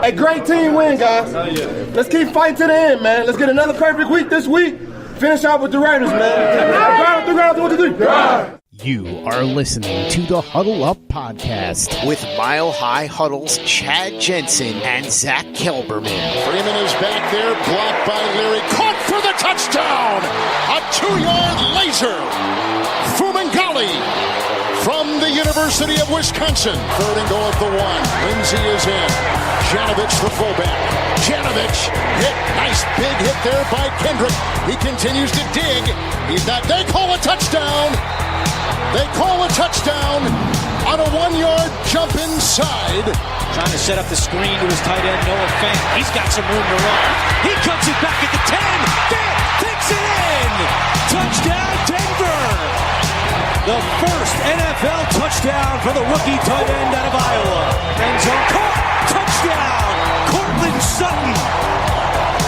A great team win, guys. Let's keep fighting to the end, man. Let's get another perfect week this week. Finish out with the Raiders, man. Ground, 1, 2, 3. Grind. You are listening to the Huddle Up Podcast with Mile High Huddle's Chad Jensen and Zack Kelberman. Freeman is back there, blocked by Leary, caught for the touchdown! A 2-yard laser! Fumagalli from the University of Wisconsin. 3rd and goal at the 1. Lindsey is in. Janovich, the fullback. Janovich hit. Nice big hit there by Kendrick. He continues to dig. He's not. They call a touchdown. They call a touchdown on a 1-yard jump inside. Trying to set up the screen to his tight end, Noah Fant. He's got some room to run. He cuts it back at the 10. Fant takes it in. Touchdown, Denver. The first NFL touchdown for the rookie tight end out of Iowa. End zone caught. Touchdown, Courtland Sutton.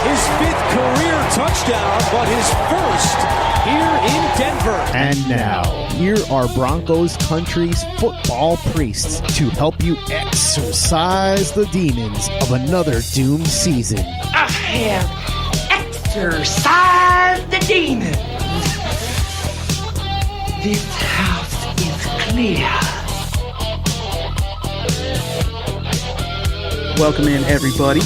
His 5th career touchdown, but his first here in Denver. And now, here are Broncos country's football priests to help you exorcise the demons of another doomed season. I have exorcised the demons. This house is clear. Welcome in, everybody,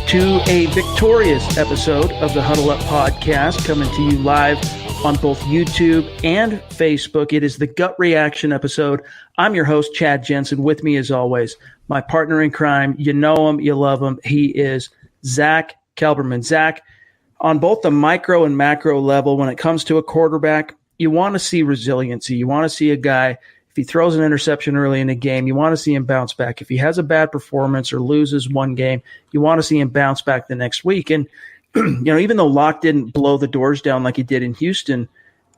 to a victorious episode of the Huddle Up Podcast, coming to you live on both YouTube and Facebook. It is the gut reaction episode. I'm your host, Chad Jensen. With me, as always, my partner in crime. You know him, you love him. He is Zack Kelberman. Zack, on both the micro and macro level, when it comes to a quarterback, you want to see resiliency. You want to see a guy, if he throws an interception early in a game, you want to see him bounce back. If he has a bad performance or loses one game, you want to see him bounce back the next week. And, even though Locke didn't blow the doors down like he did in Houston,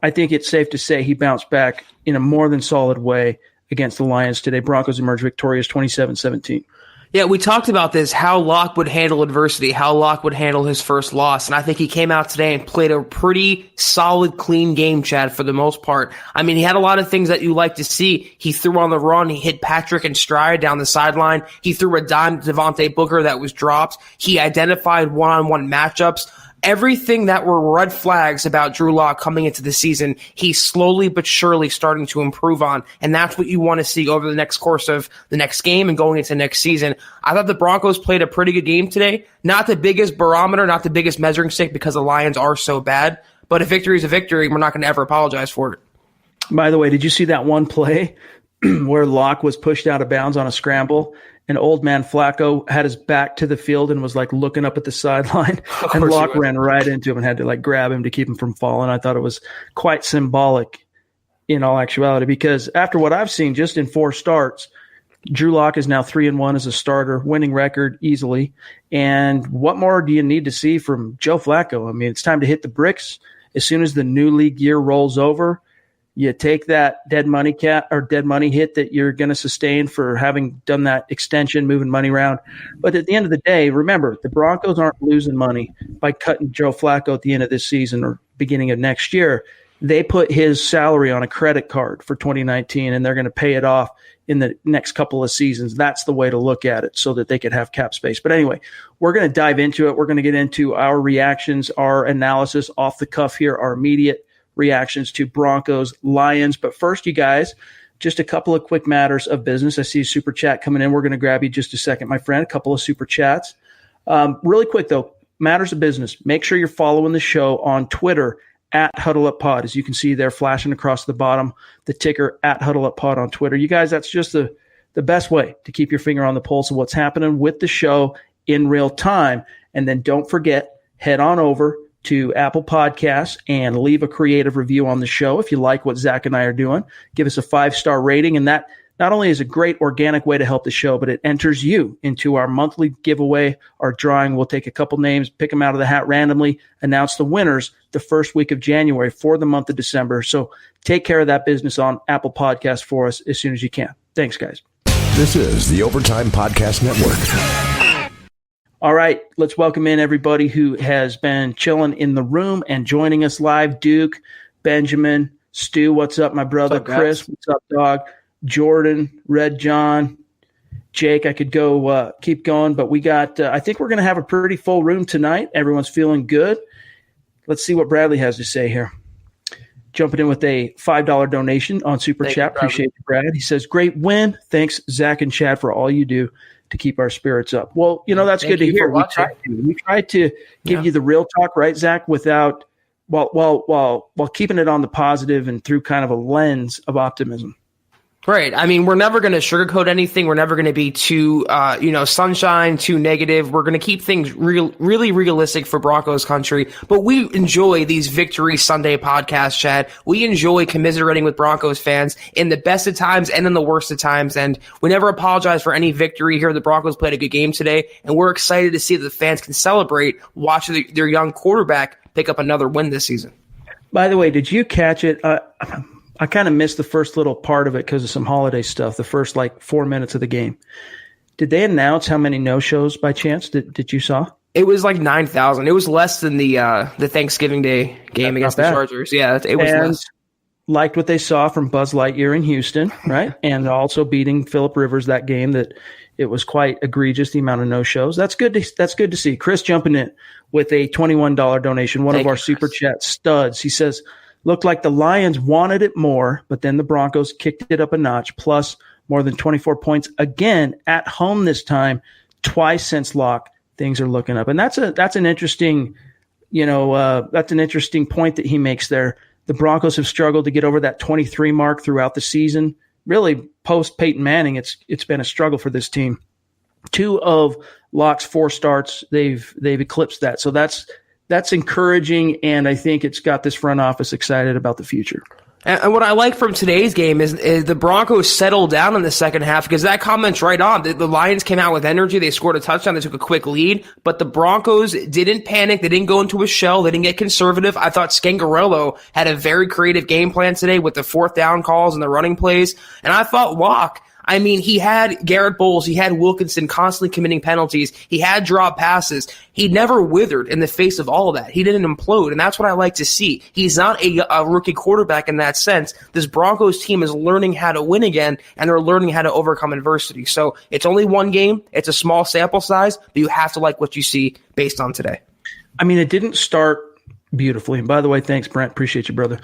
I think it's safe to say he bounced back in a more than solid way against the Lions today. Broncos emerged victorious 27-17. Yeah, we talked about this, how Locke would handle adversity, how Locke would handle his first loss, and I think he came out today and played a pretty solid, clean game, Chad, for the most part. I mean, he had a lot of things that you like to see. He threw on the run. He hit Patrick in stride down the sideline. He threw a dime to Devontae Booker that was dropped. He identified one-on-one matchups. Everything that were red flags about Drew Lock coming into the season, he's slowly but surely starting to improve on, and that's what you want to see over the next course of the next game and going into next season. I thought the Broncos played a pretty good game today. Not the biggest barometer, not the biggest measuring stick because the Lions are so bad, but a victory is a victory, and we're not going to ever apologize for it. By the way, did you see that one play where Locke was pushed out of bounds on a scramble? And old man Flacco had his back to the field and was looking up at the sideline, and Locke ran right into him and had to grab him to keep him from falling. I thought it was quite symbolic in all actuality, because after what I've seen just in 4 starts, Drew Lock is now 3-1 as a starter, winning record easily. And what more do you need to see from Joe Flacco? I mean, it's time to hit the bricks. As soon as the new league year rolls over, you take that dead money hit that you're going to sustain for having done that extension, moving money around. But at the end of the day, remember, the Broncos aren't losing money by cutting Joe Flacco at the end of this season or beginning of next year. They put his salary on a credit card for 2019, and they're going to pay it off in the next couple of seasons. That's the way to look at it, so that they could have cap space. But anyway, we're going to dive into it. We're going to get into our reactions, our analysis off the cuff here, our immediate reactions to Broncos, Lions. But first, you guys, just a couple of quick matters of business. I see a super chat coming in. We're going to grab you just a second, my friend. A couple of super chats. Really quick, though, matters of business. Make sure you're following the show on Twitter at HuddleUpPod. As you can see there flashing across the bottom, the ticker at HuddleUpPod on Twitter. You guys, that's just the best way to keep your finger on the pulse of what's happening with the show in real time. And then don't forget, head on over to Apple Podcasts and leave a creative review on the show. If you like what Zach and I are doing, give us a 5-star rating. And that not only is a great organic way to help the show, but it enters you into our monthly giveaway, our drawing. We'll take a couple names, pick them out of the hat randomly, announce the winners the first week of January for the month of December. So take care of that business on Apple Podcasts for us as soon as you can. Thanks, guys. This is the Overtime Podcast Network. All right, let's welcome in everybody who has been chilling in the room and joining us live. Duke, Benjamin, Stu, what's up, my brother? What's up, Chris, what's up, dog? Jordan, Red John, Jake. I could go keep going, but we got I think we're going to have a pretty full room tonight. Everyone's feeling good. Let's see what Bradley has to say here. Jumping in with a $5 donation on Super Chat. Appreciate it, Brad. He says, great win. Thanks, Zach and Chad, for all you do to keep our spirits up. Well, that's good to hear. We try to give you the real talk, right, Zach, without while keeping it on the positive and through kind of a lens of optimism. Right. I mean, we're never going to sugarcoat anything. We're never going to be too, sunshine, too negative. We're going to keep things really realistic for Broncos country. But we enjoy these Victory Sunday podcasts, Chad. We enjoy commiserating with Broncos fans in the best of times and in the worst of times. And we never apologize for any victory here. The Broncos played a good game today, and we're excited to see that the fans can celebrate watching their young quarterback pick up another win this season. By the way, did you catch it? I kind of missed the first little part of it because of some holiday stuff, the first 4 minutes of the game. Did they announce how many no-shows by chance that you saw? It was 9,000. It was less than the Thanksgiving Day game against the Chargers. Yeah, it was less. Liked what they saw from Buzz Lightyear in Houston, right? And also beating Phillip Rivers that game, that it was quite egregious, the amount of no-shows. That's good to see. Chris jumping in with a $21 donation, one of our Super Chat studs. He says, looked like the Lions wanted it more, but then the Broncos kicked it up a notch, plus more than 24 points again at home this time, twice since lock. Things are looking up, and that's an interesting, that's an interesting point that he makes there. The Broncos have struggled to get over that 23 mark throughout the season. Really, post Peyton Manning, it's been a struggle for this team. 2 of Lock's 4 starts, they've eclipsed that. So that's encouraging, and I think it's got this front office excited about the future. And what I like from today's game is the Broncos settled down in the second half, because that comment's right on. The Lions came out with energy. They scored a touchdown. They took a quick lead. But the Broncos didn't panic. They didn't go into a shell. They didn't get conservative. I thought Scangarello had a very creative game plan today with the 4th down calls and the running plays. And I thought Locke, I mean, he had Garrett Bowles, he had Wilkinson constantly committing penalties, he had drop passes. He never withered in the face of all of that. He didn't implode, and that's what I like to see. He's not a rookie quarterback in that sense. This Broncos team is learning how to win again, and they're learning how to overcome adversity. So it's only one game, it's a small sample size, but you have to like what you see based on today. I mean, it didn't start beautifully. And by the way, thanks, Brent. Appreciate you, brother.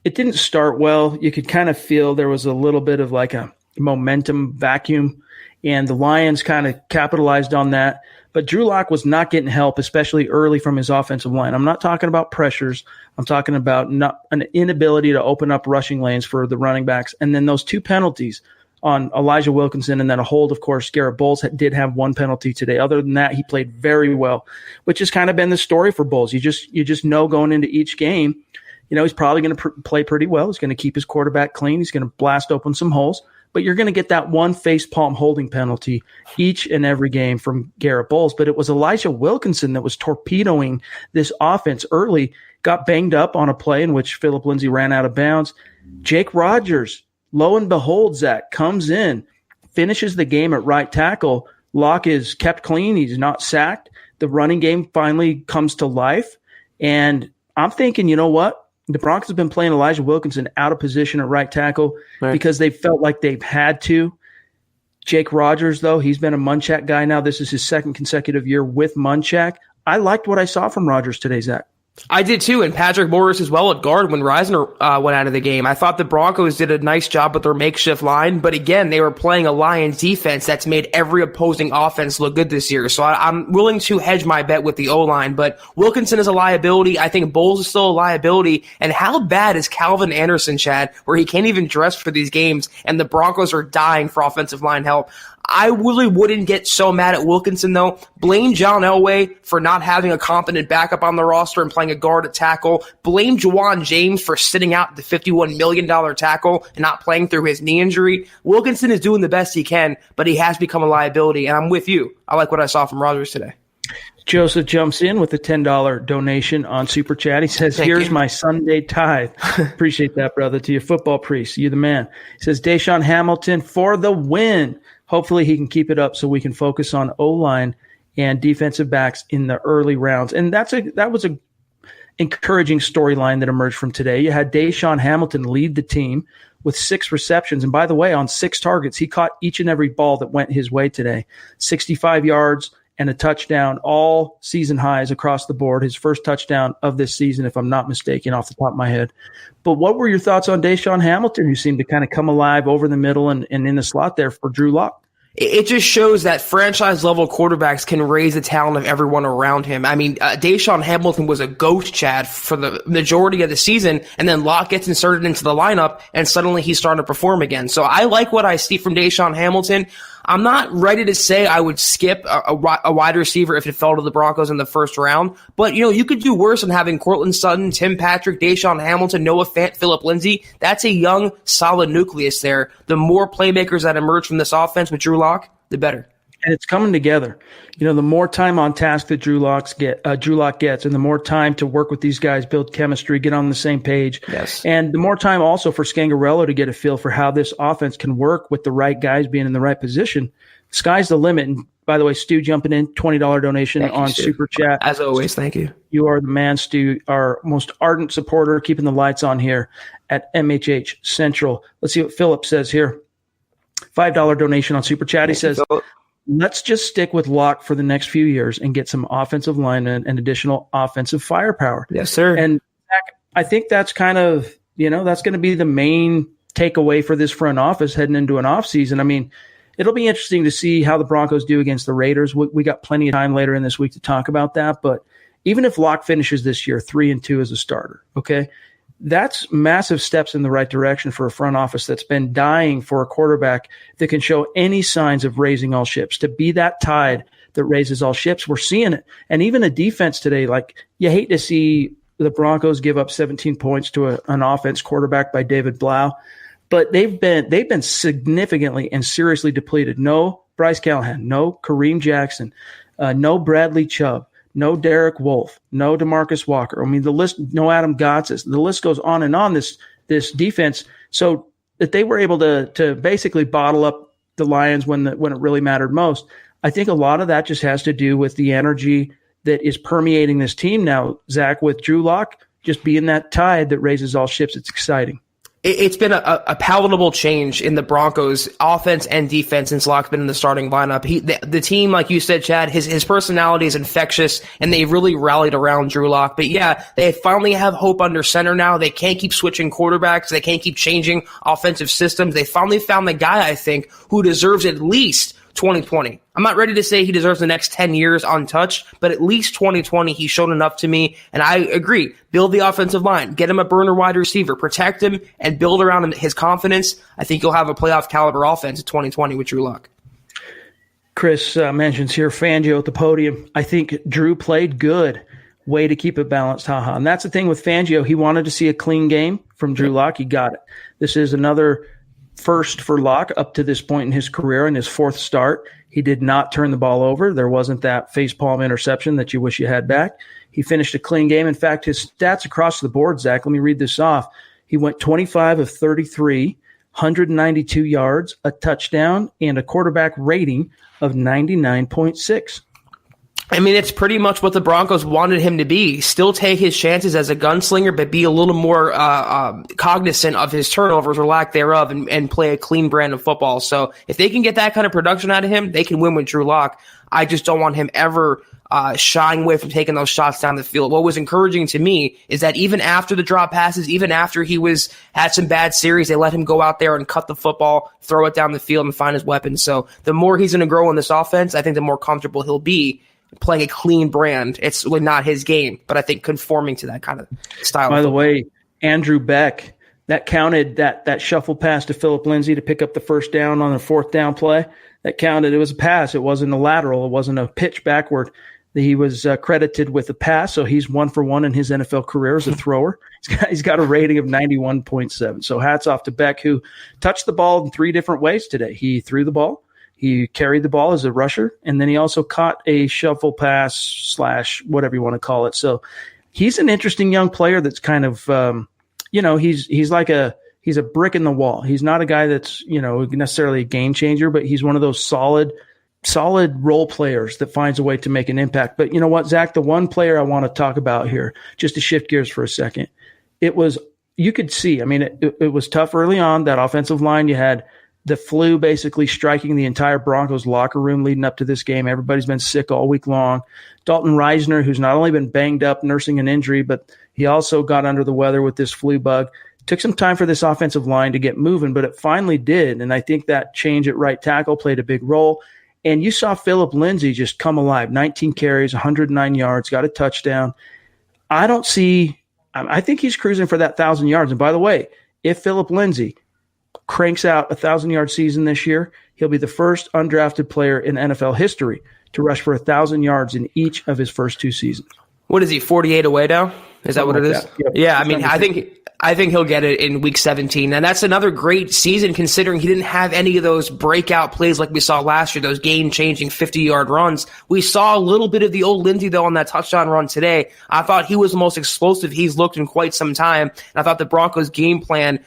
It didn't start well. You could kind of feel there was a little bit of a momentum vacuum, and the Lions kind of capitalized on that. But Drew Lock was not getting help, especially early from his offensive line. I'm not talking about pressures. I'm talking about an inability to open up rushing lanes for the running backs. And then those 2 penalties on Elijah Wilkinson, and then a hold, of course. Garrett Bowles did have 1 penalty today. Other than that, he played very well, which has kind of been the story for Bowles. You just know going into each game, he's probably going to play pretty well. He's going to keep his quarterback clean. He's going to blast open some holes. But you're going to get that 1 facepalm holding penalty each and every game from Garrett Bowles. But it was Elijah Wilkinson that was torpedoing this offense early, got banged up on a play in which Phillip Lindsay ran out of bounds. Jake Rogers, lo and behold, Zach, comes in, finishes the game at right tackle. Locke is kept clean. He's not sacked. The running game finally comes to life. And I'm thinking, you know what? The Broncos have been playing Elijah Wilkinson out of position at right tackle because they felt like they've had to. Jake Rogers, though, he's been a Munchak guy now. This is his 2nd consecutive year with Munchak. I liked what I saw from Rogers today, Zach. I did too, and Patrick Morris as well at guard when Reisner went out of the game. I thought the Broncos did a nice job with their makeshift line, but again, they were playing a Lions defense that's made every opposing offense look good this year. So I'm willing to hedge my bet with the O-line, but Wilkinson is a liability. I think Bowles is still a liability. And how bad is Calvin Anderson, Chad, where he can't even dress for these games, and the Broncos are dying for offensive line help? I really wouldn't get so mad at Wilkinson, though. Blame John Elway for not having a competent backup on the roster and playing a guard at tackle. Blame Juwan James for sitting out the $51 million tackle and not playing through his knee injury. Wilkinson is doing the best he can, but he has become a liability, and I'm with you. I like what I saw from Rogers today. Joseph jumps in with a $10 donation on Super Chat. He says, here's my Sunday tithe. Appreciate that, brother. To your football priest, you the man. He says, Deshaun Hamilton for the win. Hopefully he can keep it up so we can focus on O-line and defensive backs in the early rounds. And that was encouraging storyline that emerged from today. You had Deshaun Hamilton lead the team with 6 receptions. And by the way, on 6 targets, he caught each and every ball that went his way today. 65 yards and a touchdown, all season highs across the board. His first touchdown of this season, if I'm not mistaken, off the top of my head. But what were your thoughts on Deshaun Hamilton, who seemed to kind of come alive over the middle and in the slot there for Drew Lock? It just shows that franchise-level quarterbacks can raise the talent of everyone around him. I mean, Deshaun Hamilton was a ghost, Chad, for the majority of the season, and then Locke gets inserted into the lineup, and suddenly he's starting to perform again. So I like what I see from Deshaun Hamilton. I'm not ready to say I would skip a wide receiver if it fell to the Broncos in the first round, but you could do worse than having Cortland Sutton, Tim Patrick, Deshaun Hamilton, Noah Fant, Phillip Lindsay. That's a young, solid nucleus there. The more playmakers that emerge from this offense with Drew Lock, the better. And it's coming together. The more time on task that Drew Lock gets, and the more time to work with these guys, build chemistry, get on the same page. Yes. And the more time also for Scangarello to get a feel for how this offense can work with the right guys being in the right position. Sky's the limit. And by the way, Stu jumping in, $20 donation on Super Chat. As always, thank you. You are the man, Stu, our most ardent supporter, keeping the lights on here at MHH Central. Let's see what Philip says here. $5 donation on Super Chat. He says, let's just stick with Locke for the next few years and get some offensive linemen and additional offensive firepower. Yes, sir. And I think that's kind of, that's going to be the main takeaway for this front office heading into an offseason. I mean, it'll be interesting to see how the Broncos do against the Raiders. We got plenty of time later in this week to talk about that. But even if Locke finishes this year 3-2 as a starter, okay, that's massive steps in the right direction for a front office that's been dying for a quarterback that can show any signs of raising all ships, to be that tide that raises all ships. We're seeing it. And even a defense today, like, you hate to see the Broncos give up 17 points to an offense quarterbacked by David Blau, but they've been significantly and seriously depleted. No Bryce Callahan, no Kareem Jackson, no Bradley Chubb, no Derek Wolfe, no DeMarcus Walker. I mean, the list, no Adam Gotsis. The list goes on and on, this defense. So that they were able to basically bottle up the Lions when it really mattered most. I think a lot of that just has to do with the energy that is permeating this team now, Zach, with Drew Lock just being that tide that raises all ships. It's exciting. It's been a palatable change in the Broncos offense and defense since Locke's been in the starting lineup. The team, like you said, Chad, his personality is infectious, and they really rallied around Drew Lock. But yeah, they finally have hope under center now. They can't keep switching quarterbacks. They can't keep changing offensive systems. They finally found the guy, I think, who deserves at least 2020. I'm not ready to say he deserves the next 10 years untouched, but at least 2020, he's shown enough to me. And I agree. Build the offensive line, get him a burner wide receiver, protect him, and build around him his confidence. I think you'll have a playoff caliber offense in 2020 with Drew Lock. Chris mentions here Fangio at the podium. I think Drew played good. Way to keep it balanced, haha. And that's the thing with Fangio. He wanted to see a clean game from Drew Lock. He got it. This is another first for Locke up to this point in his career, in his 4th start. He did not turn the ball over. There wasn't that facepalm interception that you wish you had back. He finished a clean game. In fact, his stats across the board, Zach, let me read this off. He went 25 of 33, 192 yards, a touchdown, and a quarterback rating of 99.6. I mean, it's pretty much what the Broncos wanted him to be. Still take his chances as a gunslinger, but be a little more cognizant of his turnovers or lack thereof and play a clean brand of football. So if they can get that kind of production out of him, they can win with Drew Lock. I just don't want him ever shying away from taking those shots down the field. What was encouraging to me is that even after the drop passes, even after he had some bad series, they let him go out there and cut the football, throw it down the field, and find his weapons. So the more he's going to grow in this offense, I think the more comfortable he'll be playing a clean brand. It's really not his game, but I think conforming to that kind of style. By the way, Andrew Beck, that counted, that shuffle pass to Phillip Lindsay to pick up the first down on a 4th down play. That counted. It was a pass. It wasn't a lateral. It wasn't a pitch backward. He was credited with a pass, so he's 1 for 1 in his NFL career as a thrower. He's got a rating of 91.7. So hats off to Beck, who touched the ball in 3 different ways today. He threw the ball, he carried the ball as a rusher, and then he also caught a shuffle pass / whatever you want to call it. So he's an interesting young player that's kind of, he's a brick in the wall. He's not a guy that's, necessarily a game changer, but he's one of those solid solid role players that finds a way to make an impact. But you know what, Zach, the one player I want to talk about here, just to shift gears for a second, you could see, I mean, it was tough early on, that offensive line. You had the flu basically striking the entire Broncos locker room leading up to this game. Everybody's been sick all week long. Dalton Reisner, who's not only been banged up nursing an injury, but he also got under the weather with this flu bug. Took some time for this offensive line to get moving, but it finally did. And I think that change at right tackle played a big role. And you saw Phillip Lindsay just come alive. 19 carries, 109 yards, got a touchdown. I think he's cruising for that 1,000 yards. And by the way, if Phillip Lindsay cranks out a 1,000-yard season this year, he'll be the first undrafted player in NFL history to rush for 1,000 yards in each of his first 2 seasons. What is he, 48 away now? Is that what it is? Yep. Yeah, I mean, I think he'll get it in week 17. And that's another great season considering he didn't have any of those breakout plays like we saw last year, those game-changing 50-yard runs. We saw a little bit of the old Lindsey, though, on that touchdown run today. I thought he was the most explosive he's looked in quite some time. And I thought the Broncos' game plan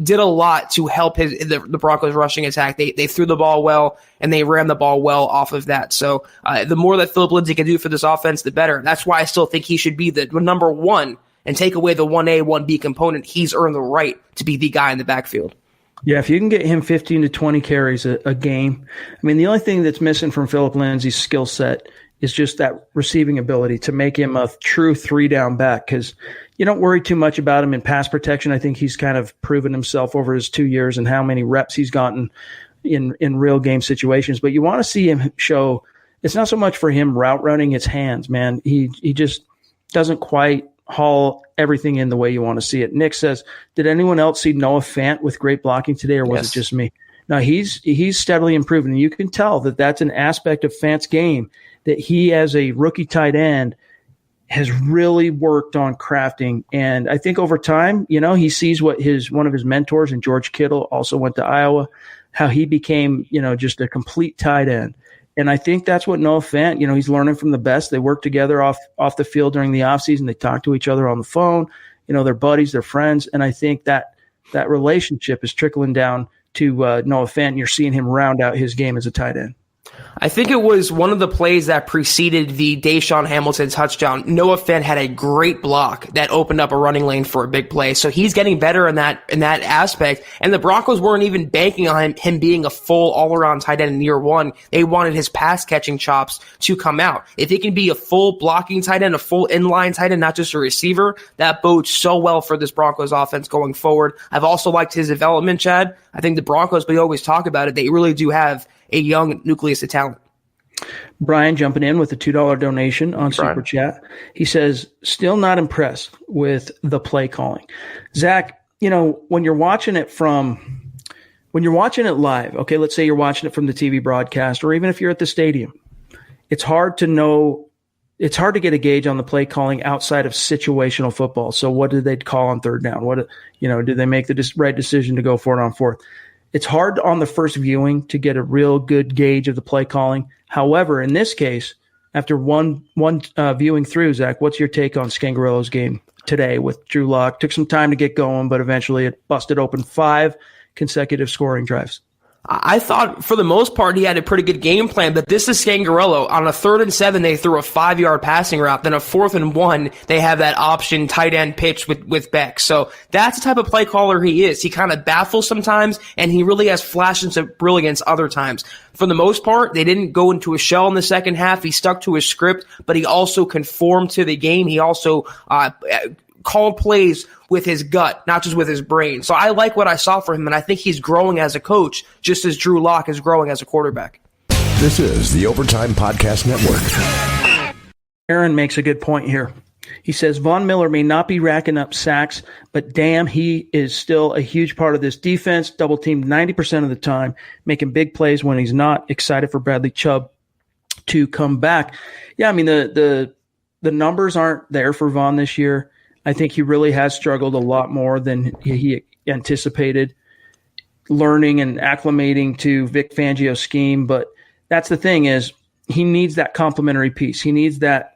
did a lot to help the Broncos' rushing attack. They threw the ball well, and they ran the ball well off of that. So the more that Phillip Lindsay can do for this offense, the better. That's why I still think he should be the number one. And take away the 1A, 1B component, he's earned the right to be the guy in the backfield. Yeah, if you can get him 15 to 20 carries a game. I mean, the only thing that's missing from Phillip Lindsay's skill set is just that receiving ability to make him a true 3-down back, because you don't worry too much about him in pass protection. I think he's kind of proven himself over his 2 years and how many reps he's gotten in real game situations. But you want to see him show – it's not so much for him route running his hands, man. He just doesn't quite – haul everything in the way you want to see it. Nick says, did anyone else see Noah Fant with great blocking today, or was it just me? No, he's steadily improving. And you can tell that that's an aspect of Fant's game that he, as a rookie tight end, has really worked on crafting. And I think over time, he sees what one of his mentors, and George Kittle also went to Iowa, how he became, just a complete tight end. And I think that's what Noah Fant, he's learning from the best. They work together off the field during the offseason. They talk to each other on the phone. They're buddies, they're friends. And I think that relationship is trickling down to Noah Fant, and you're seeing him round out his game as a tight end. I think it was one of the plays that preceded the Deshaun Hamilton touchdown. Noah Fant had a great block that opened up a running lane for a big play. So he's getting better in that aspect. And the Broncos weren't even banking on him being a full all-around tight end in year one. They wanted his pass-catching chops to come out. If he can be a full blocking tight end, a full inline tight end, not just a receiver, that bodes so well for this Broncos offense going forward. I've also liked his development, Chad. I think the Broncos, we always talk about it, they really do have a young nucleus of talent. Brian jumping in with a $2 donation on Super Chat. He says, still not impressed with the play calling. Zach, when you're watching it live, okay, let's say you're watching it from the TV broadcast, or even if you're at the stadium, it's hard to get a gauge on the play calling outside of situational football. So what did they call on third down? Did they make the right decision to go for it on fourth? It's hard on the first viewing to get a real good gauge of the play calling. However, in this case, after one viewing through, Zach, what's your take on Scangarello's game today with Drew Lock? Took some time to get going, but eventually it busted open 5 consecutive scoring drives. I thought for the most part he had a pretty good game plan, but this is Scangarello. On a 3rd and 7, they threw a 5-yard passing route. Then a 4th and 1, they have that option tight end pitch with Beck. So that's the type of play caller he is. He kind of baffles sometimes, and he really has flashes of brilliance other times. For the most part, they didn't go into a shell in the second half. He stuck to his script, but he also conformed to the game. He also called plays with his gut, not just with his brain. So I like what I saw for him, and I think he's growing as a coach, just as Drew Lock is growing as a quarterback. This is the Overtime Podcast Network. Aaron makes a good point here. He says, Von Miller may not be racking up sacks, but damn, he is still a huge part of this defense, double teamed 90% of the time, making big plays when he's not. Excited for Bradley Chubb to come back. Yeah, I mean, the numbers aren't there for Von this year. I think he really has struggled a lot more than he anticipated, learning and acclimating to Vic Fangio's scheme. But that's the thing, is he needs that complementary piece. He needs that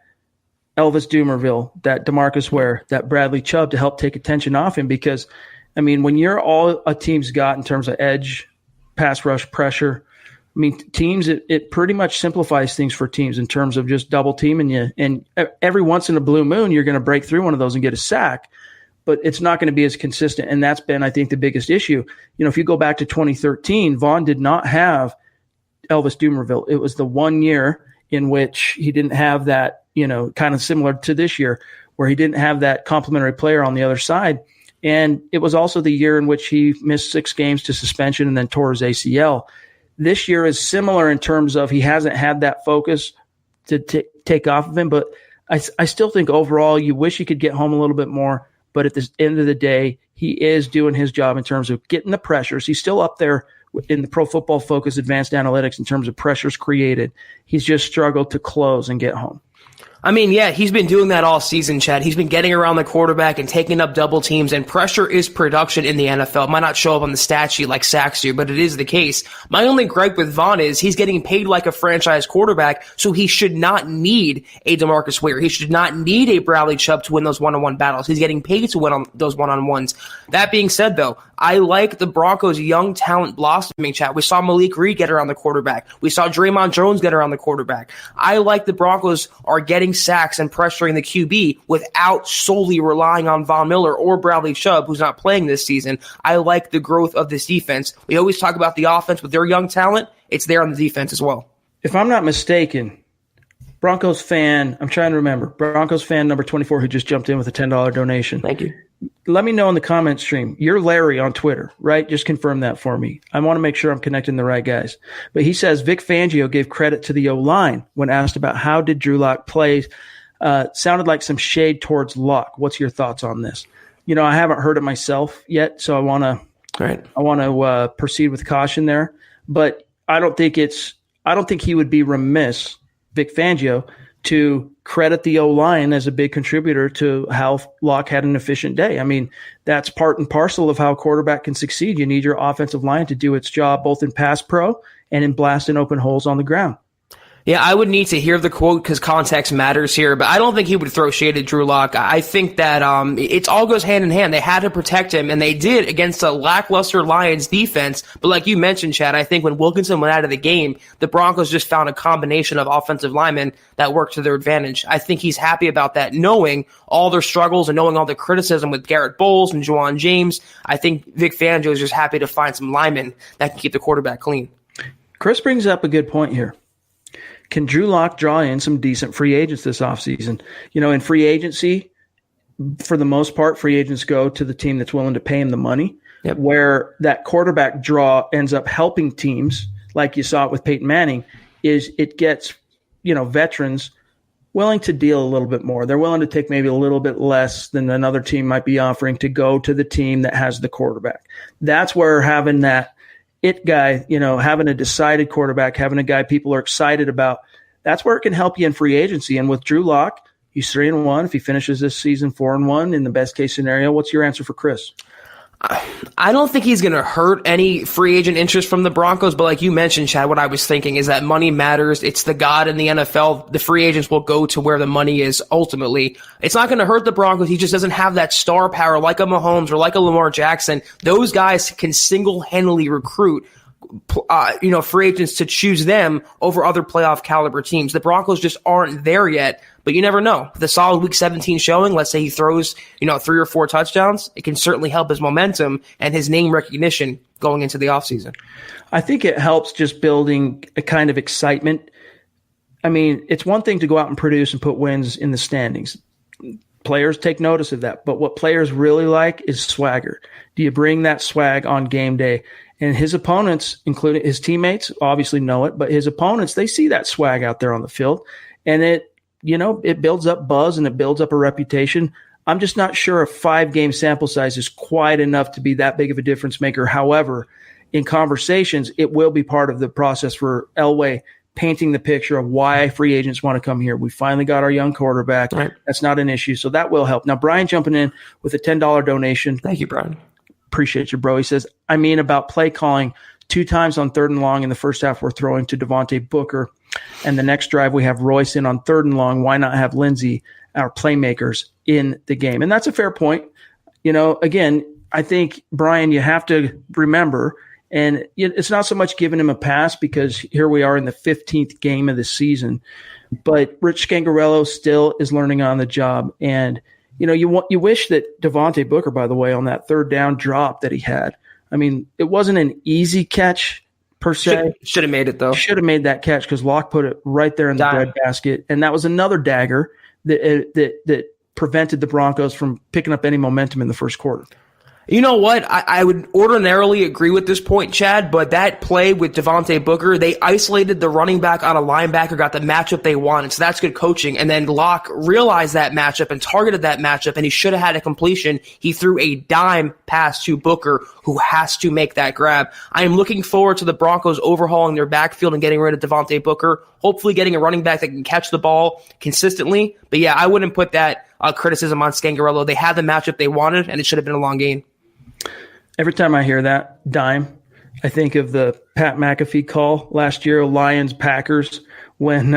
Elvis Dumervil, that DeMarcus Ware, that Bradley Chubb to help take attention off him. Because, I mean, when you're all a team's got in terms of edge, pass rush, pressure, I mean, teams, it pretty much simplifies things for teams in terms of just double teaming you. And every once in a blue moon, you're going to break through one of those and get a sack, but it's not going to be as consistent. And that's been, I think, the biggest issue. If you go back to 2013, Vaughn did not have Elvis Dumervil. It was the 1 year in which he didn't have that, kind of similar to this year, where he didn't have that complementary player on the other side. And it was also the year in which he missed 6 games to suspension and then tore his ACL. This year is similar in terms of he hasn't had that focus to take off of him, but I still think overall you wish he could get home a little bit more. But at the end of the day, he is doing his job in terms of getting the pressures. He's still up there in the Pro Football Focus Advanced Analytics in terms of pressures created. He's just struggled to close and get home. I mean, yeah, he's been doing that all season, Chad. He's been getting around the quarterback and taking up double teams, and pressure is production in the NFL. It might not show up on the stat sheet like sacks do, but it is the case. My only gripe with Vaughn is he's getting paid like a franchise quarterback, so he should not need a DeMarcus Ware. He should not need a Bradley Chubb to win those one-on-one battles. He's getting paid to win on those one-on-ones. That being said, though, I like the Broncos' young talent blossoming, Chad. We saw Malik Reed get around the quarterback. We saw Draymond Jones get around the quarterback. I like the Broncos are getting sacks and pressuring the QB without solely relying on Von Miller or Bradley Chubb, who's not playing this season. I like the growth of this defense. We always talk about the offense with their young talent. It's there on the defense as well. If I'm not mistaken, Broncos fan, I'm trying to remember, Broncos fan number 24 who just jumped in with a $10 donation. Thank you. Let me know in the comment stream. You're Larry on Twitter, right? Just confirm that for me. I want to make sure I'm connecting the right guys. But he says Vic Fangio gave credit to the O-line when asked about how did Drew Lock play. Sounded like some shade towards Lock. What's your thoughts on this? I haven't heard it myself yet, so I want to proceed with caution there. But I don't think he would be remiss, Vic Fangio, to credit the O-line as a big contributor to how Locke had an efficient day. I mean, that's part and parcel of how a quarterback can succeed. You need your offensive line to do its job both in pass pro and in blasting open holes on the ground. Yeah, I would need to hear the quote because context matters here, but I don't think he would throw shade at Drew Lock. I think that it all goes hand in hand. They had to protect him, and they did against a lackluster Lions defense. But like you mentioned, Chad, I think when Wilkinson went out of the game, the Broncos just found a combination of offensive linemen that worked to their advantage. I think he's happy about that, knowing all their struggles and knowing all the criticism with Garrett Bowles and Juwan James. I think Vic Fangio is just happy to find some linemen that can keep the quarterback clean. Chris brings up a good point here. Can Drew Lock draw in some decent free agents this offseason? In free agency, for the most part, free agents go to the team that's willing to pay him the money. Yep. Where that quarterback draw ends up helping teams, like you saw it with Peyton Manning, is it gets, veterans willing to deal a little bit more. They're willing to take maybe a little bit less than another team might be offering to go to the team that has the quarterback. That's where having that it guy, having a decided quarterback, having a guy people are excited about, that's where it can help you in free agency. And with Drew Lock, he's 3-1. If he finishes this season 4-1 in the best case scenario, what's your answer for Chris? I don't think he's going to hurt any free agent interest from the Broncos, but like you mentioned, Chad, what I was thinking is that money matters. It's the God in the NFL. The free agents will go to where the money is ultimately. It's not going to hurt the Broncos. He just doesn't have that star power like a Mahomes or like a Lamar Jackson. Those guys can single-handedly recruit free agents to choose them over other playoff caliber teams. The Broncos just aren't there yet, but you never know. The solid week 17 showing, let's say he throws, 3 or 4 touchdowns, it can certainly help his momentum and his name recognition going into the offseason. I think it helps just building a kind of excitement. I mean, it's one thing to go out and produce and put wins in the standings. Players take notice of that, but what players really like is swagger. Do you bring that swag on game day? And his opponents, including his teammates, obviously know it, but his opponents, they see that swag out there on the field. And it builds up buzz and it builds up a reputation. I'm just not sure a 5-game sample size is quite enough to be that big of a difference maker. However, in conversations, it will be part of the process for Elway painting the picture of why free agents want to come here. We finally got our young quarterback. Right. That's not an issue. So that will help. Now, Brian jumping in with a $10 donation. Thank you, Brian. Appreciate you, bro. He says, about play calling 2 times on 3rd and long in the first half, we're throwing to Devontae Booker. And the next drive, we have Royce in on 3rd and long. Why not have Lindsey, our playmakers, in the game? And that's a fair point. Again, I think, Brian, you have to remember And it's not so much giving him a pass because here we are in the 15th game of the season. But Rich Scangarello still is learning on the job. And, you wish that Devontae Booker, by the way, on that third down drop that he had, I mean, it wasn't an easy catch per se. Should have made it, though. Should have made that catch because Locke put it right there in the breadbasket. And that was another dagger that prevented the Broncos from picking up any momentum in the first quarter. You know what? I would ordinarily agree with this point, Chad, but that play with Devontae Booker, they isolated the running back on a linebacker, got the matchup they wanted, so that's good coaching. And then Locke realized that matchup and targeted that matchup, and he should have had a completion. He threw a dime pass to Booker, who has to make that grab. I am looking forward to the Broncos overhauling their backfield and getting rid of Devontae Booker, hopefully getting a running back that can catch the ball consistently. But yeah, I wouldn't put that criticism on Scangarello. They had the matchup they wanted, and it should have been a long game. Every time I hear that dime, I think of the Pat McAfee call last year, Lions-Packers, when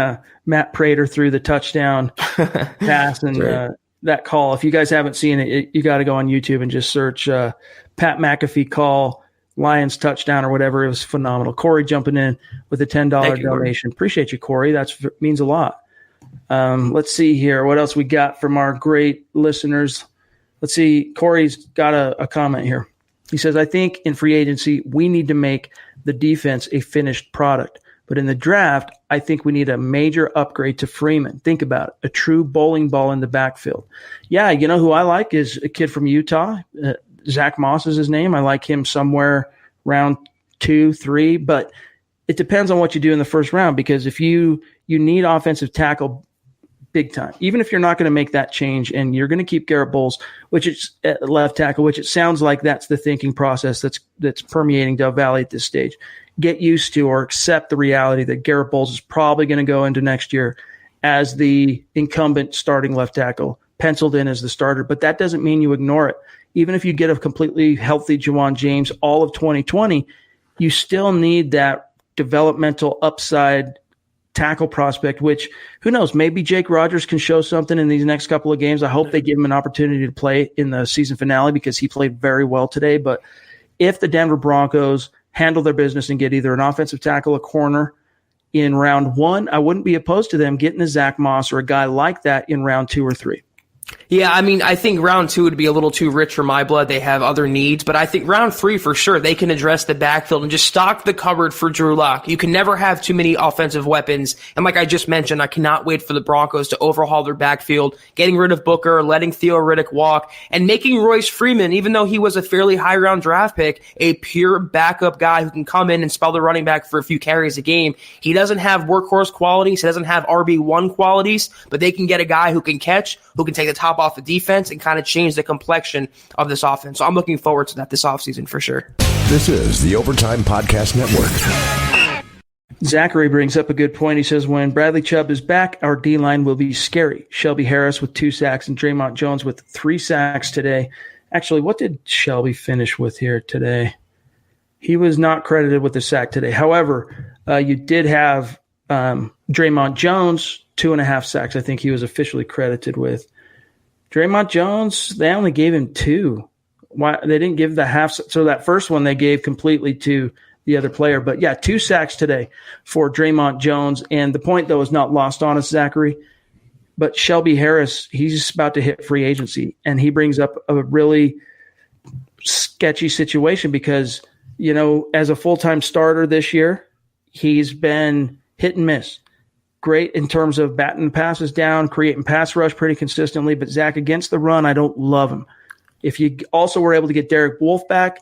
Matt Prater threw the touchdown pass. And that call, if you guys haven't seen it, you got to go on YouTube and just search Pat McAfee call, Lions touchdown or whatever. It was phenomenal. Corey jumping in with a $10 donation. Appreciate you, Corey. That means a lot. Let's see here. What else we got from our great listeners? Let's see. Corey's got a comment here. He says, I think in free agency, we need to make the defense a finished product. But in the draft, I think we need a major upgrade to Freeman. Think about it. A true bowling ball in the backfield. Yeah, you know who I like is a kid from Utah. Zach Moss is his name. I like him somewhere round 2, 3. But it depends on what you do in the first round, because if you need offensive tackle big time, even if you're not going to make that change and you're going to keep Garrett Bowles, which is at left tackle, which it sounds like that's the thinking process that's permeating Dove Valley at this stage. Get used to or accept the reality that Garrett Bowles is probably going to go into next year as the incumbent starting left tackle, penciled in as the starter. But that doesn't mean you ignore it. Even if you get a completely healthy Juwan James all of 2020, you still need that developmental upside tackle prospect, which who knows, maybe Jake Rogers can show something in these next couple of games. I hope they give him an opportunity to play in the season finale because he played very well today. But if the Denver Broncos handle their business and get either an offensive tackle, a corner in round 1, I wouldn't be opposed to them getting a Zach Moss or a guy like that in round 2 or 3. Yeah, I mean, I think round 2 would be a little too rich for my blood. They have other needs, but I think round 3 for sure, they can address the backfield and just stock the cupboard for Drew Lock. You can never have too many offensive weapons. And like I just mentioned, I cannot wait for the Broncos to overhaul their backfield, getting rid of Booker, letting Theo Riddick walk, and making Royce Freeman, even though he was a fairly high round draft pick, a pure backup guy who can come in and spell the running back for a few carries a game. He doesn't have workhorse qualities. He doesn't have RB1 qualities, but they can get a guy who can catch, who can take the top off the defense and kind of change the complexion of this offense. So I'm looking forward to that this offseason for sure. This is the Overtime Podcast Network. Zachary brings up a good point. He says, when Bradley Chubb is back, our D-line will be scary. Shelby Harris with 2 sacks and Draymond Jones with 3 sacks today. Actually, what did Shelby finish with here today? He was not credited with the sack today. However, you did have Draymond Jones, 2.5 sacks. I think he was officially credited with. Draymond Jones, they only gave him 2. Why they didn't give the half? So that first one they gave completely to the other player. But yeah, 2 sacks today for Draymond Jones. And the point, though, is not lost on us, Zachary. But Shelby Harris, he's about to hit free agency. And he brings up a really sketchy situation because, you know, as a full-time starter this year, he's been hit and miss. Great in terms of batting passes down, creating pass rush pretty consistently. But, Zach, against the run, I don't love him. If you also were able to get Derek Wolfe back,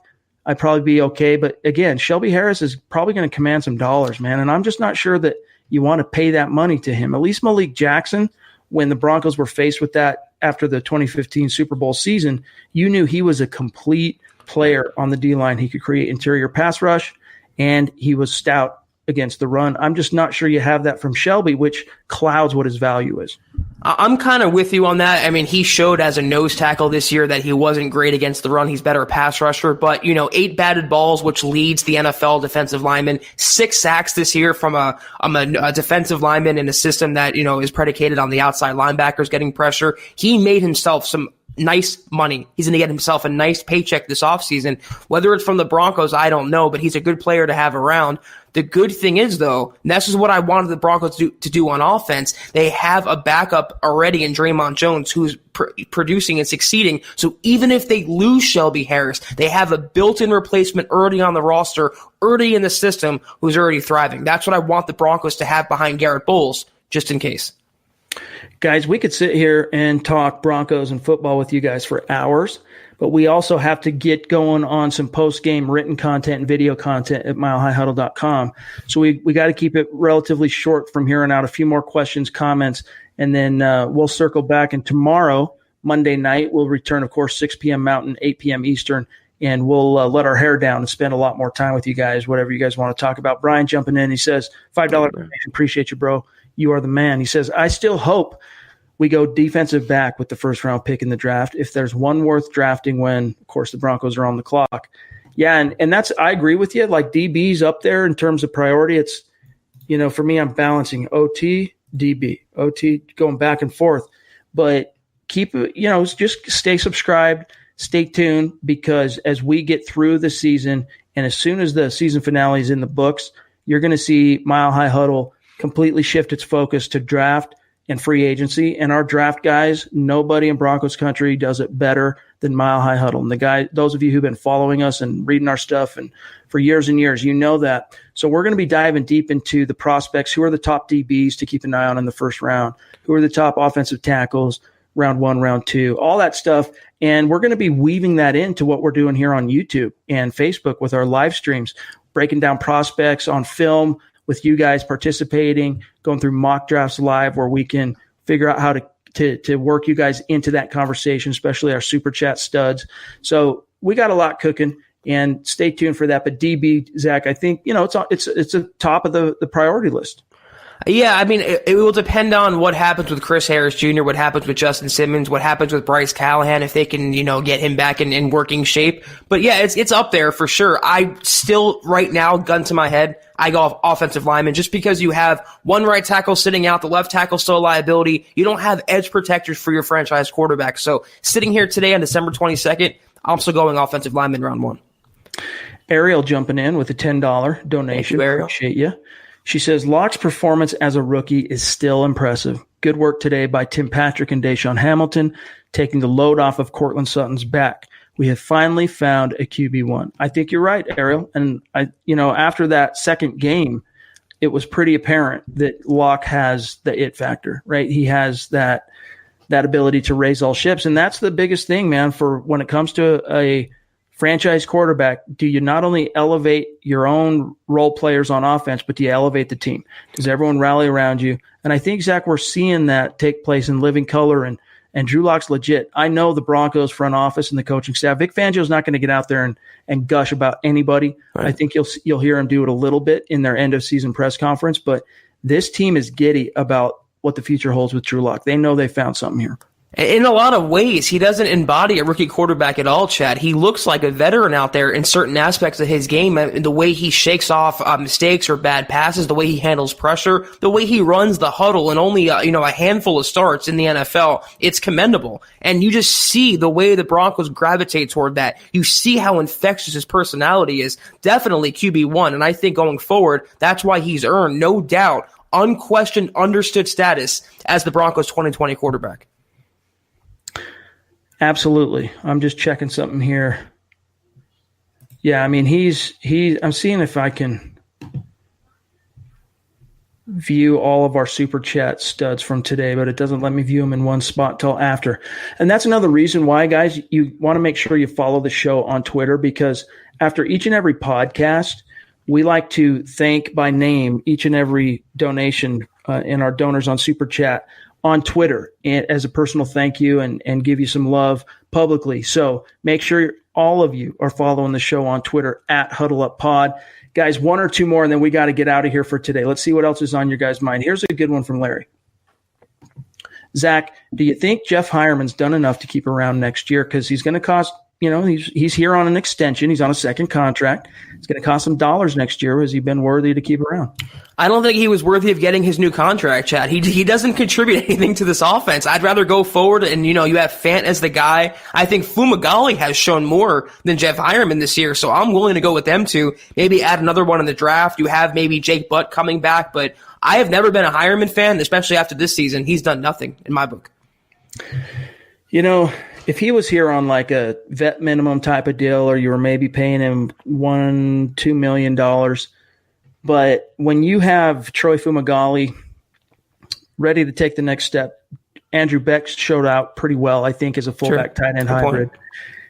I'd probably be okay. But, again, Shelby Harris is probably going to command some dollars, man. And I'm just not sure that you want to pay that money to him. At least Malik Jackson, when the Broncos were faced with that after the 2015 Super Bowl season, you knew he was a complete player on the D-line. He could create interior pass rush, and he was stout against the run. I'm just not sure you have that from Shelby, which clouds what his value is. I'm kind of with you on that. I mean, he showed as a nose tackle this year that he wasn't great against the run. He's better a pass rusher, but 8 batted balls, which leads the NFL defensive lineman, 6 sacks this year from a defensive lineman in a system that, is predicated on the outside linebackers getting pressure. He made himself some nice money. He's going to get himself a nice paycheck this offseason. Whether it's from the Broncos, I don't know, but he's a good player to have around. The good thing is, though, and this is what I wanted the Broncos to do on offense, they have a backup already in Draymond Jones who's producing and succeeding. So even if they lose Shelby Harris, they have a built-in replacement already on the roster, already in the system, who's already thriving. That's what I want the Broncos to have behind Garrett Bowles, just in case. Guys, we could sit here and talk Broncos and football with you guys for hours, but we also have to get going on some post-game written content and video content at milehighhuddle.com. So we got to keep it relatively short from here on out. A few more questions, comments, and then we'll circle back. And tomorrow, Monday night, we'll return, of course, 6 p.m. Mountain, 8 p.m. Eastern, and we'll let our hair down and spend a lot more time with you guys, whatever you guys want to talk about. Brian jumping in, he says, $5 donation, appreciate you, bro. You are the man. He says, I still hope we go defensive back with the first round pick in the draft. If there's one worth drafting when, of course, the Broncos are on the clock. Yeah, and that's, I agree with you. Like DB's up there in terms of priority. It's, for me, I'm balancing OT, DB, OT, going back and forth. But keep, just stay subscribed, stay tuned, because as we get through the season and as soon as the season finale is in the books, you're going to see Mile High Huddle completely shift its focus to draft and free agency. And our draft guys, nobody in Broncos country does it better than Mile High Huddle. And those of you who've been following us and reading our stuff and for years and years, you know that. So we're going to be diving deep into the prospects. Who are the top DBs to keep an eye on in the first round? Who are the top offensive tackles, round 1, round 2, all that stuff. And we're going to be weaving that into what we're doing here on YouTube and Facebook with our live streams, breaking down prospects on film, with you guys participating, going through mock drafts live where we can figure out how to work you guys into that conversation, especially our super chat studs. So we got a lot cooking, and stay tuned for that. But DB, Zach, I think, it's a top of the priority list. Yeah, I mean, it will depend on what happens with Chris Harris Jr., what happens with Justin Simmons, what happens with Bryce Callahan, if they can, get him back in working shape. But yeah, it's up there for sure. I still, right now, gun to my head, I go offensive lineman just because you have one right tackle sitting out, the left tackle still a liability. You don't have edge protectors for your franchise quarterback. So sitting here today on December 22nd, I'm still going offensive lineman round 1. Ariel jumping in with a $10 donation. Thank you, Ariel. Appreciate you. She says, Locke's performance as a rookie is still impressive. Good work today by Tim Patrick and Deshaun Hamilton, taking the load off of Cortland Sutton's back. We have finally found a QB1. I think you're right, Ariel. And after that second game, it was pretty apparent that Locke has the it factor, right? He has that ability to raise all ships. And that's the biggest thing, man, for when it comes to a franchise quarterback. Do you not only elevate your own role players on offense, but do you elevate the team? Does everyone rally around you? And I think, Zach, we're seeing that take place in living color, and Drew Lock's legit. I know the Broncos front office and the coaching staff. Vic Fangio's not going to get out there and gush about anybody. Right. I think you'll hear him do it a little bit in their end of season press conference, but this team is giddy about what the future holds with Drew Lock. They know they found something here. In a lot of ways, he doesn't embody a rookie quarterback at all, Chad. He looks like a veteran out there in certain aspects of his game. The way he shakes off mistakes or bad passes, the way he handles pressure, the way he runs the huddle in only a handful of starts in the NFL, it's commendable. And you just see the way the Broncos gravitate toward that. You see how infectious his personality is. Definitely QB1. And I think going forward, that's why he's earned, no doubt, unquestioned, understood status as the Broncos 2020 quarterback. Absolutely. I'm just checking something here. Yeah, I mean, I'm seeing if I can view all of our super chat studs from today, but it doesn't let me view them in one spot till after. And that's another reason why, guys, you want to make sure you follow the show on Twitter, because after each and every podcast, we like to thank by name each and every donation in our donors on super chat on Twitter as a personal thank you and give you some love publicly. So make sure all of you are following the show on Twitter at HuddleUpPod. Guys, one or two more, and then we got to get out of here for today. Let's see what else is on your guys' mind. Here's a good one from Larry. Zach, do you think Jeff Hireman's done enough to keep around next year? Because he's going to cost he's here on an extension. He's on a second contract. It's going to cost him dollars next year. Has he been worthy to keep around? I don't think he was worthy of getting his new contract, Chad. He doesn't contribute anything to this offense. I'd rather go forward and, you have Fant as the guy. I think Fumagalli has shown more than Jeff Hireman this year, so I'm willing to go with them two. Maybe add another one in the draft. You have maybe Jake Butt coming back, but I have never been a Hireman fan, especially after this season. He's done nothing in my book. If he was here on like a vet minimum type of deal, or you were maybe paying him $1-2 million, but when you have Troy Fumagalli ready to take the next step, Andrew Beck showed out pretty well, I think, as a fullback tight end hybrid.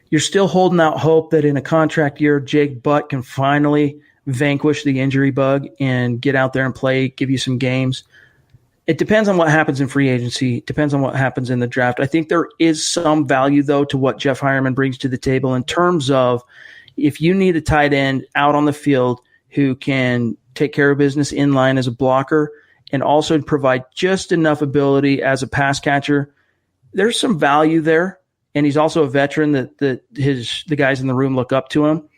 You're still holding out hope that in a contract year, Jake Butt can finally vanquish the injury bug and get out there and play, give you some games. It depends on what happens in free agency. It depends on what happens in the draft. I think there is some value, though, to what Jeff Hireman brings to the table in terms of if you need a tight end out on the field who can take care of business in line as a blocker and also provide just enough ability as a pass catcher, there's some value there. And he's also a veteran that the guys in the room look up to him.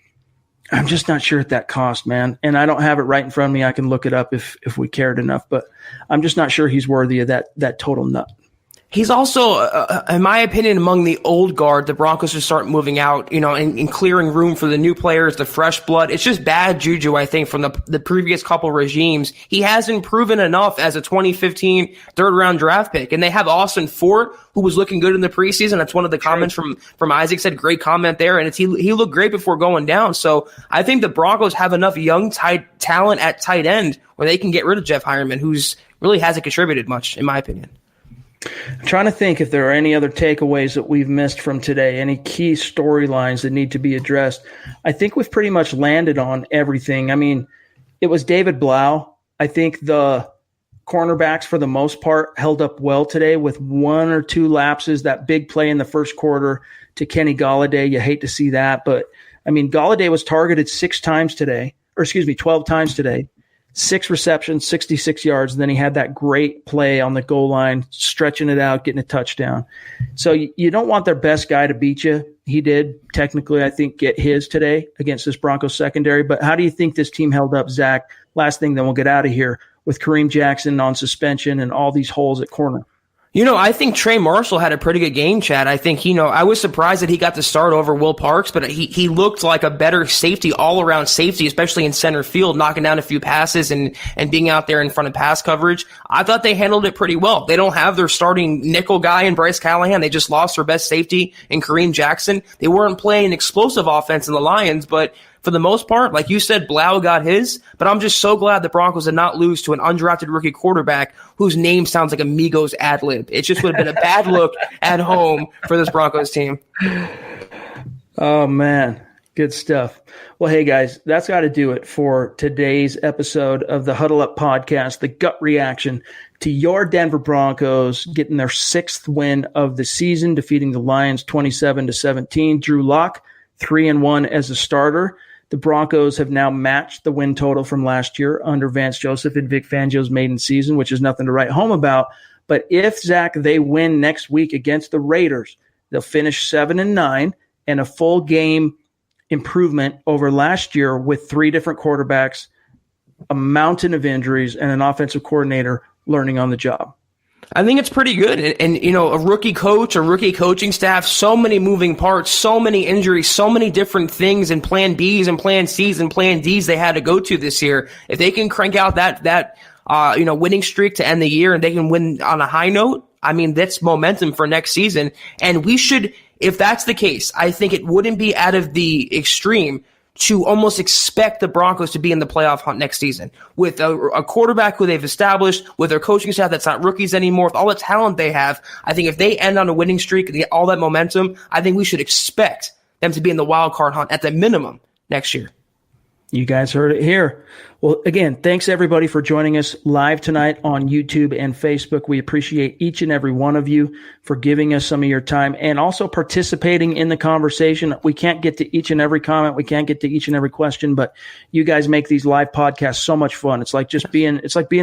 I'm just not sure at that cost, man. And I don't have it right in front of me. I can look it up if we cared enough, but I'm just not sure he's worthy of that total nut. He's also, in my opinion, among the old guard. The Broncos should start moving out, and clearing room for the new players, the fresh blood. It's just bad juju, I think, from the previous couple regimes. He hasn't proven enough as a 2015 third-round draft pick. And they have Austin Fort, who was looking good in the preseason. That's one of the comments from Isaac said. Great comment there. And he looked great before going down. So I think the Broncos have enough young talent at tight end where they can get rid of Jeff Hireman, who's really hasn't contributed much, in my opinion. I'm trying to think if there are any other takeaways that we've missed from today, any key storylines that need to be addressed. I think we've pretty much landed on everything. I mean, it was David Blau. I think the cornerbacks, for the most part, held up well today with one or two lapses. That big play in the first quarter to Kenny Golladay, you hate to see that. But, I mean, Golladay was targeted 12 times today. 6 receptions, 66 yards. And then he had that great play on the goal line, stretching it out, getting a touchdown. So you don't want their best guy to beat you. He did technically, I think, get his today against this Broncos secondary. But how do you think this team held up, Zach? Last thing, then we'll get out of here, with Kareem Jackson on suspension and all these holes at corner. I think Trey Marshall had a pretty good game, Chad. I think, I was surprised that he got to start over Will Parks, but he looked like a better safety, all-around safety, especially in center field, knocking down a few passes and being out there in front of pass coverage. I thought they handled it pretty well. They don't have their starting nickel guy in Bryce Callahan. They just lost their best safety in Kareem Jackson. They weren't playing an explosive offense in the Lions, but for the most part, like you said, Blau got his, but I'm just so glad the Broncos did not lose to an undrafted rookie quarterback whose name sounds like a Migos ad-lib. It just would have been a bad look at home for this Broncos team. Oh, man. Good stuff. Well, hey, guys, that's got to do it for today's episode of the Huddle Up Podcast, the gut reaction to your Denver Broncos getting their 6th win of the season, defeating the Lions 27-17. Drew Lock, 3-1 as a starter. The Broncos have now matched the win total from last year under Vance Joseph and Vic Fangio's maiden season, which is nothing to write home about. But if, Zach, they win next week against the Raiders, they'll finish 7-9 and a full game improvement over last year with 3 different quarterbacks, a mountain of injuries, and an offensive coordinator learning on the job. I think it's pretty good. And a rookie coach, a rookie coaching staff, so many moving parts, so many injuries, so many different things, and plan Bs and plan Cs and plan Ds they had to go to this year. If they can crank out that winning streak to end the year and they can win on a high note, I mean, that's momentum for next season. And we should, if that's the case, I think it wouldn't be out of the extreme to almost expect the Broncos to be in the playoff hunt next season with a quarterback who they've established, with their coaching staff that's not rookies anymore, with all the talent they have. I think if they end on a winning streak and get all that momentum, I think we should expect them to be in the wild card hunt at the minimum next year. You guys heard it here. Well, again, thanks everybody for joining us live tonight on YouTube and Facebook. We appreciate each and every one of you for giving us some of your time and also participating in the conversation. We can't get to each and every comment. We can't get to each and every question, but you guys make these live podcasts so much fun. It's like being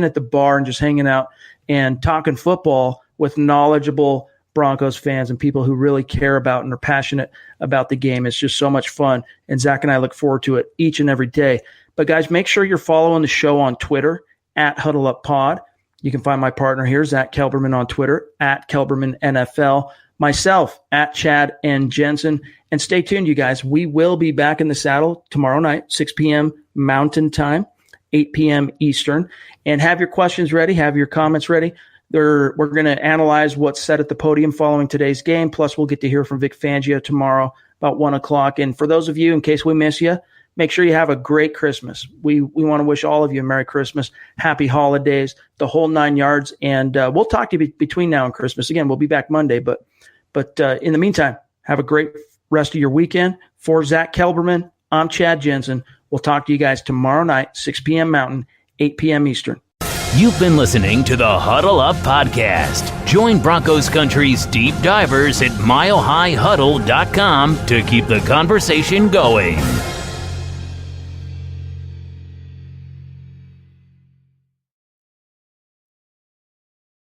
at the bar and just hanging out and talking football with knowledgeable Broncos fans and people who really care about and are passionate about the game. It's just so much fun, and Zach and I look forward to it each and every day. But guys, make sure you're following the show on Twitter at HuddleUpPod. You can find my partner here, Zack Kelberman, on Twitter at KelbermanNFL. Myself at Chad and Jensen. And stay tuned, you guys. We will be back in the saddle tomorrow night, 6 p.m. Mountain Time, 8 p.m. Eastern. And have your questions ready. Have your comments ready. We're going to analyze what's said at the podium following today's game. Plus, we'll get to hear from Vic Fangio tomorrow about 1 o'clock. And for those of you, in case we miss you, make sure you have a great Christmas. We want to wish all of you a Merry Christmas, Happy Holidays, the whole 9 yards. And we'll talk to you between now and Christmas. Again, we'll be back Monday. But in the meantime, have a great rest of your weekend. For Zack Kelberman, I'm Chad Jensen. We'll talk to you guys tomorrow night, 6 p.m. Mountain, 8 p.m. Eastern. You've been listening to the Huddle Up Podcast. Join Broncos Country's deep divers at milehighhuddle.com to keep the conversation going.